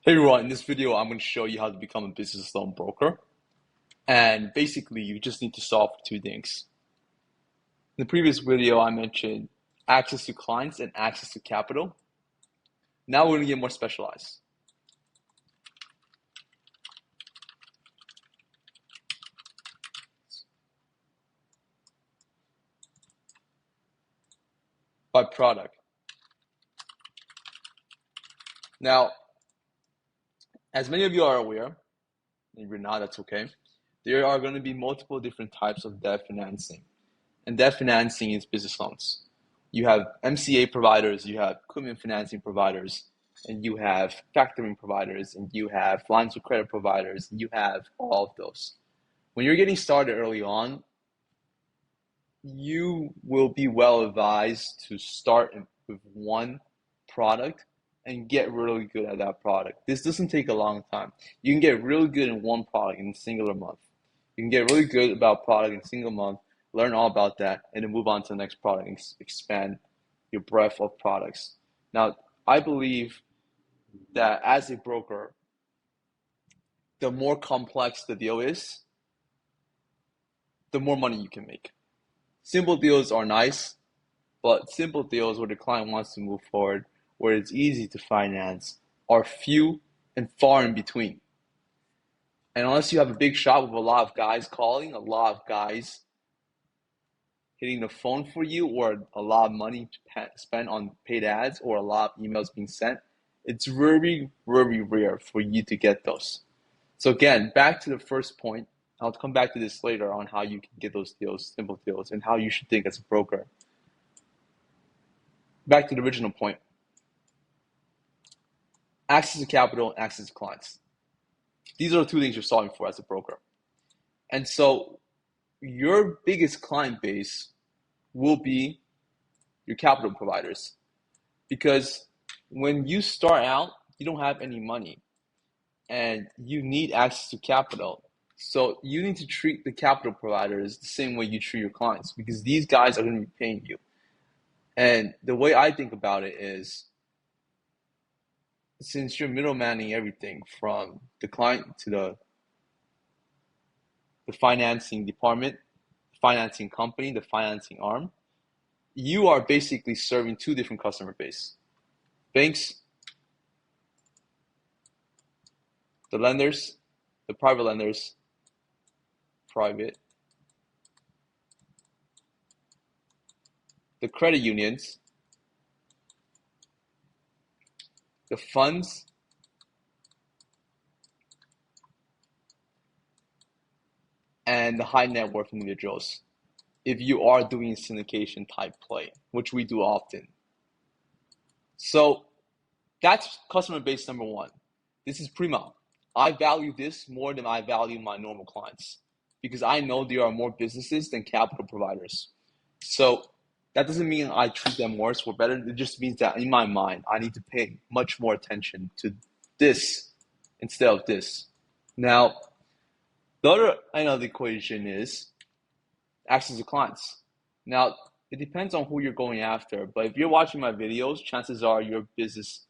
Hey everyone, in this video, I'm going to show you how to become a business loan broker. And basically, you just need to solve two things. In the previous video, I mentioned access to clients and access to capital. Now we're going to get more specialized. By product. Now, as many of you are aware, if you're not, that's okay, there are going to be multiple different types of debt financing. And debt financing is business loans. You have MCA providers, you have equipment financing providers, and you have factoring providers, and you have lines of credit providers, and you have all of those. When you're getting started early on, you will be well advised to start with one product and get really good at that product. This doesn't take a long time. You can get really good in one product in a singular month. You can get really good about product in a single month, learn all about that, and then move on to the next product and expand your breadth of products. Now, I believe that as a broker, the more complex the deal is, the more money you can make. Simple deals are nice, but simple deals where the client wants to move forward, where it's easy to finance, are few and far in between. And unless you have a big shop with a lot of guys calling, a lot of guys hitting the phone for you, or a lot of money spent on paid ads, or a lot of emails being sent, it's very, very rare for you to get those. So again, back to the first point, I'll come back to this later on how you can get those deals, simple deals, and how you should think as a broker. Back to the original point. Access to capital and access to clients. These are the two things you're solving for as a broker. And so your biggest client base will be your capital providers. Because when you start out, you don't have any money and you need access to capital. So you need to treat the capital providers the same way you treat your clients, because these guys are going to be paying you. And the way I think about it is, since you're middlemaning everything from the client to the financing department, the financing company, the financing arm, you are basically serving two different customer base. Banks, the lenders, the private lenders, the credit unions, the funds, and the high net worth individuals, if you are doing a syndication type play, which we do often. So that's customer base number one. This is primo. I value this more than I value my normal clients, because I know there are more businesses than capital providers. So that doesn't mean I treat them worse or better. It just means that in my mind, I need to pay much more attention to this instead of this. Now, the other end of the equation is access to clients. Now, it depends on who you're going after, but if you're watching my videos, chances are your business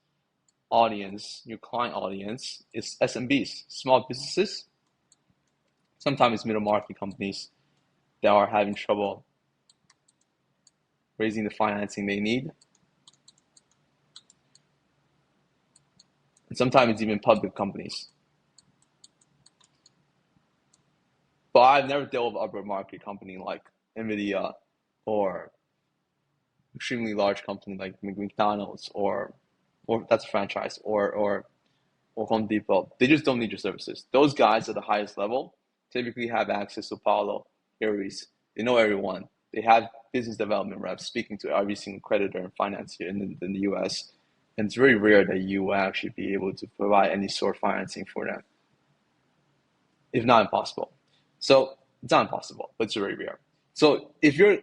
audience, your client audience, is SMBs, small businesses. Sometimes it's middle market companies that are having trouble raising the financing they need. And sometimes it's even public companies. But I've never dealt with upper market company like NVIDIA, or extremely large company like McDonald's, or that's a franchise, or Home Depot. They just don't need your services. Those guys at the highest level typically have access to Apollo, Ares. They know everyone. They have business development reps speaking to every single creditor and financier in the US. And it's very rare that you will actually be able to provide any sort of financing for them, if not impossible. So it's not impossible, but it's very rare. So if you're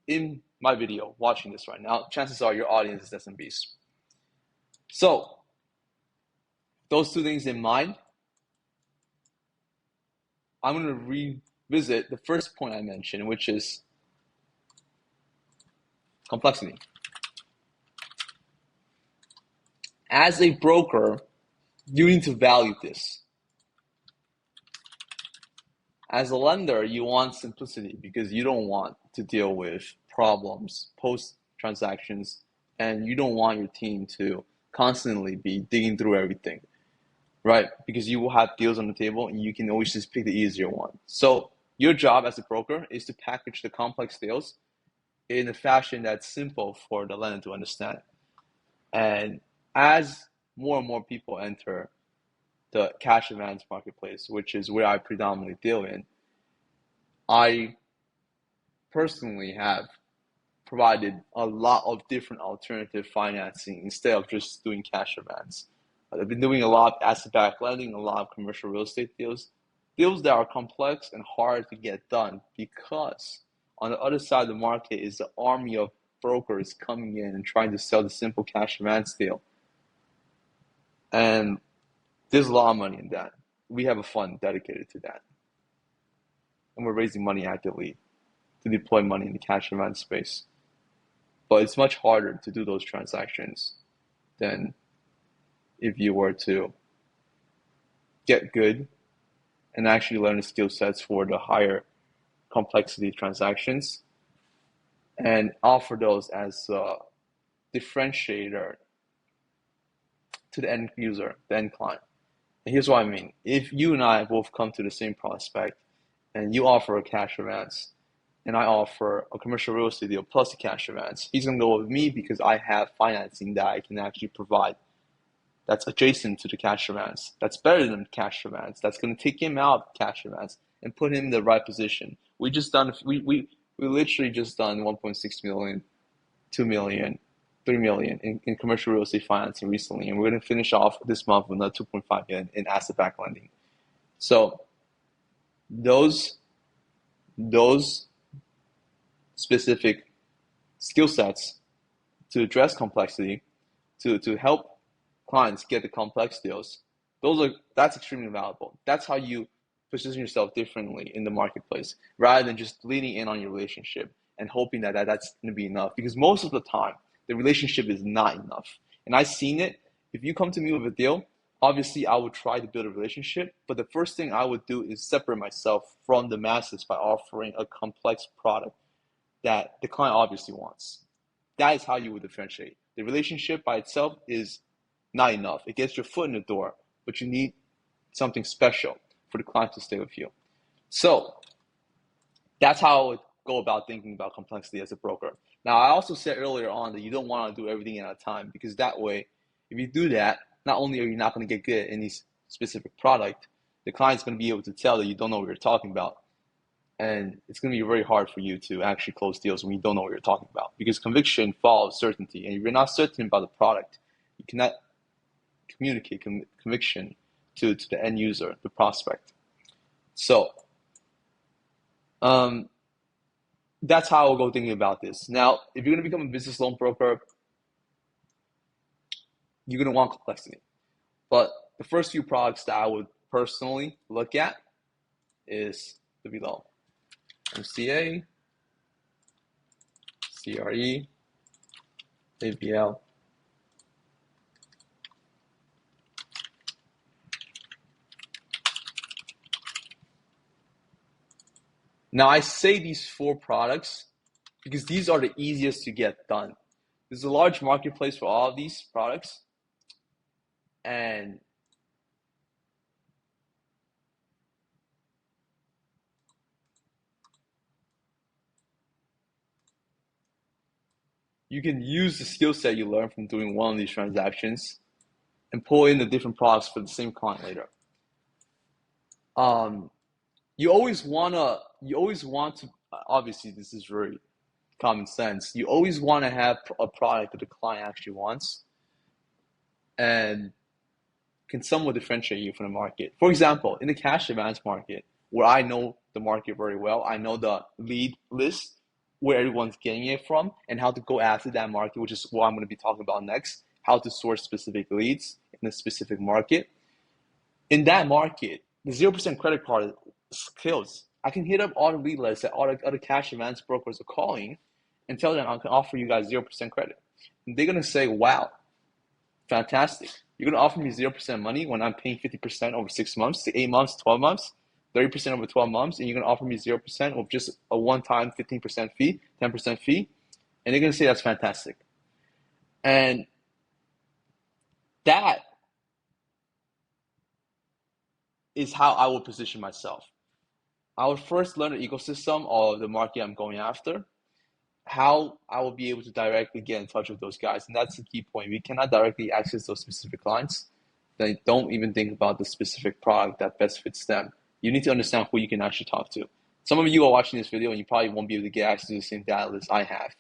in my video watching this right now, chances are your audience is SMBs. So those two things in mind, I'm going to revisit the first point I mentioned, which is complexity. As a broker, you need to value this. As a lender, you want simplicity because you don't want to deal with problems post transactions, and you don't want your team to constantly be digging through everything, right? Because you will have deals on the table and you can always just pick the easier one. So your job as a broker is to package the complex deals in a fashion that's simple for the lender to understand. And as more and more people enter the cash advance marketplace, which is where I predominantly deal in, I personally have provided a lot of different alternative financing instead of just doing cash advance. I've been doing a lot of asset-backed lending, a lot of commercial real estate deals, deals that are complex and hard to get done because on the other side of the market is the army of brokers coming in and trying to sell the simple cash advance deal. And there's a lot of money in that. We have a fund dedicated to that. And we're raising money actively to deploy money in the cash advance space. But it's much harder to do those transactions than if you were to get good and actually learn the skill sets for the higher complexity transactions and offer those as a differentiator to the end user, the end client. And here's what I mean. If you and I both come to the same prospect and you offer a cash advance and I offer a commercial real estate deal plus a cash advance, he's going to go with me because I have financing that I can actually provide that's adjacent to the cash advance, that's better than cash advance, that's going to take him out of cash advance and put him in the right position. We literally just done 1.6 million, 2 million, 3 million in commercial real estate financing recently, and we're going to finish off this month with another 2.5 million in asset-backed lending. So those specific skill sets to address complexity, to help clients get the complex deals, that's extremely valuable. That's how you position yourself differently in the marketplace rather than just leaning in on your relationship and hoping that's going to be enough. Because most of the time, the relationship is not enough. And I've seen it. If you come to me with a deal, obviously I would try to build a relationship, but the first thing I would do is separate myself from the masses by offering a complex product that the client obviously wants. That is how you would differentiate. The relationship by itself is not enough. It gets your foot in the door, but you need something special for the client to stay with you. So that's how I would go about thinking about complexity as a broker. Now, I also said earlier on that you don't want to do everything at a time because that way, if you do that, not only are you not going to get good at any specific product, the client's going to be able to tell that you don't know what you're talking about. And it's going to be very hard for you to actually close deals when you don't know what you're talking about because conviction follows certainty. And if you're not certain about the product, you cannot communicate conviction to the end user, the prospect. So that's how I'll go thinking about this. Now, if you're going to become a business loan broker, you're going to want complexity. But the first few products that I would personally look at is the below. MCA, CRE, ABL. Now, I say these 4 products because these are the easiest to get done. There's a large marketplace for all of these products, and you can use the skill set you learn from doing one of these transactions and pull in the different products for the same client later. You always want to, obviously this is very common sense. You always want to have a product that the client actually wants and can somewhat differentiate you from the market. For example, in the cash advance market, where I know the market very well, I know the lead list, where everyone's getting it from, and how to go after that market, which is what I'm going to be talking about next, how to source specific leads in a specific market. In that market, the 0% credit card skills. I can hit up all the lead lists that all the other cash advance brokers are calling and tell them I can offer you guys 0% credit. And they're going to say, wow, fantastic. You're gonna offer me 0% money when I'm paying 50% over 6 months, to 8 months, 12 months, 30% over 12 months, and you're gonna offer me 0% of just a one-time 15% fee, 10% fee, and they're gonna say that's fantastic. And that is how I would position myself. I would first learn the ecosystem of the market I'm going after, how I will be able to directly get in touch with those guys. And that's the key point. We cannot directly access those specific clients. They don't even think about the specific product that best fits them. You need to understand who you can actually talk to. Some of you are watching this video and you probably won't be able to get access to the same data list I have.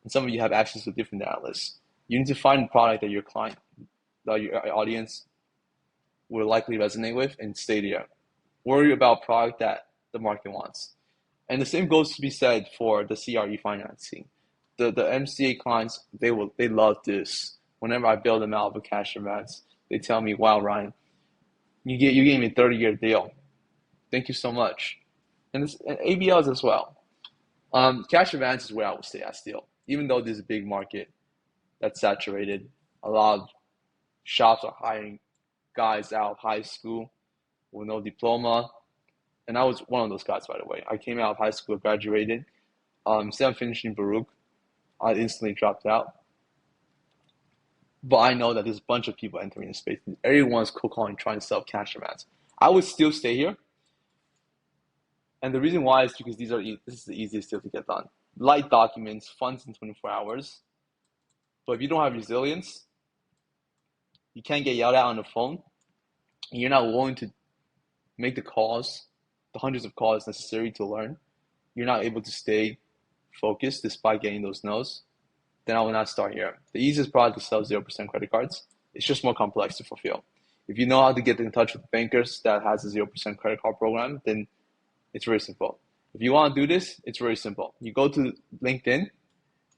And some of you have access to different data lists. You need to find a product that your client, that your audience will likely resonate with and stay there. Worry about product that the market wants. And the same goes to be said for the CRE financing. The MCA clients, they love this. Whenever I build them out of a cash advance, they tell me, "Wow, Ryan, you gave me a 30-year deal. Thank you so much." And ABLs as well. Cash advance is where I would stay at still. Even though there's a big market that's saturated, a lot of shops are hiring guys out of high school with no diploma. And I was one of those guys, by the way. I came out of high school, graduated. Instead of finishing Baruch, I instantly dropped out. But I know that there's a bunch of people entering the space. Everyone's cold calling, trying to sell cash advance. I would still stay here. And the reason why is because this is the easiest deal to get done. Light documents, funds in 24 hours. But if you don't have resilience, you can't get yelled at on the phone, and you're not willing to make the calls, the hundreds of calls necessary to learn, you're not able to stay focused despite getting those no's, then I will not start here. The easiest product to sell 0% credit cards. It's just more complex to fulfill. If you know how to get in touch with bankers that has a 0% credit card program, then it's very simple. If you want to do this, it's very simple. You go to LinkedIn,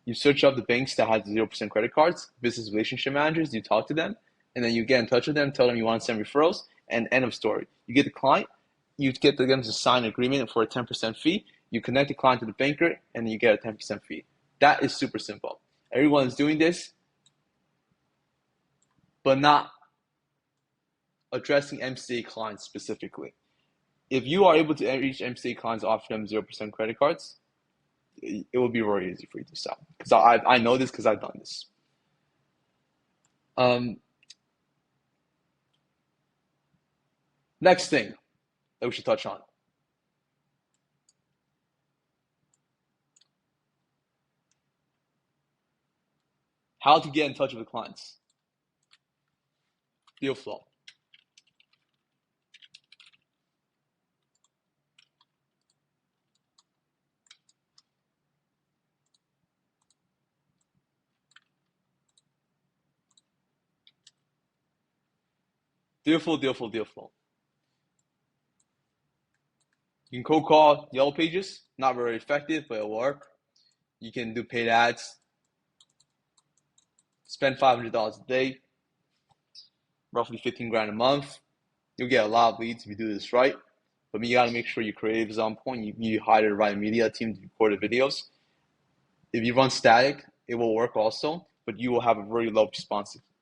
you search up the banks that have 0% credit cards, business relationship managers, you talk to them, and then you get in touch with them, tell them you want to send referrals, and end of story. You get the client, you get them to sign an agreement for a 10% fee, you connect the client to the banker, and then you get a 10% fee. That is super simple. Everyone is doing this, but not addressing MCA clients specifically. If you are able to reach MCA clients, offer them 0% credit cards, it will be very easy for you to sell. Because I know this because I've done this. Next thing that we should touch on. How to get in touch with the clients. Deal flow. Deal flow. You can cold call Yellow Pages. Not very effective, but it'll work. You can do paid ads. Spend $500 a day, roughly 15 grand a month. You'll get a lot of leads if you do this right. But you got to make sure your creative is on point. You hire the right media team to record the videos. If you run static, it will work also, but you will have a very low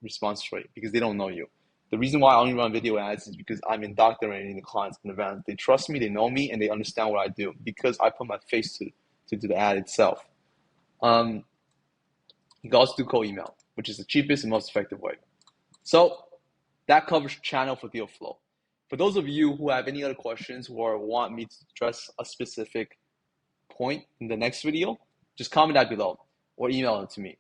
response rate because they don't know you. The reason why I only run video ads is because I'm indoctrinating the clients in advance. They trust me, they know me, and they understand what I do because I put my face to the ad itself. You can also do cold email, which is the cheapest and most effective way. So that covers channel for deal flow. For those of you who have any other questions or want me to address a specific point in the next video, just comment that below or email it to me.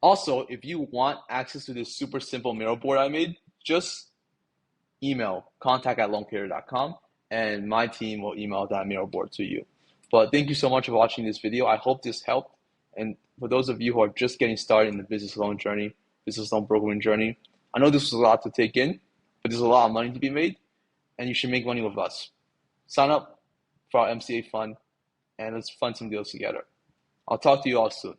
Also, if you want access to this super simple Miro board I made, just email contact@loanpayer.com and my team will email that Miro board to you. But thank you so much for watching this video. I hope this helped. And for those of you who are just getting started in the business loan journey, business loan brokering journey, I know this was a lot to take in, but there's a lot of money to be made, and you should make money with us. Sign up for our MCA fund, and let's fund some deals together. I'll talk to you all soon.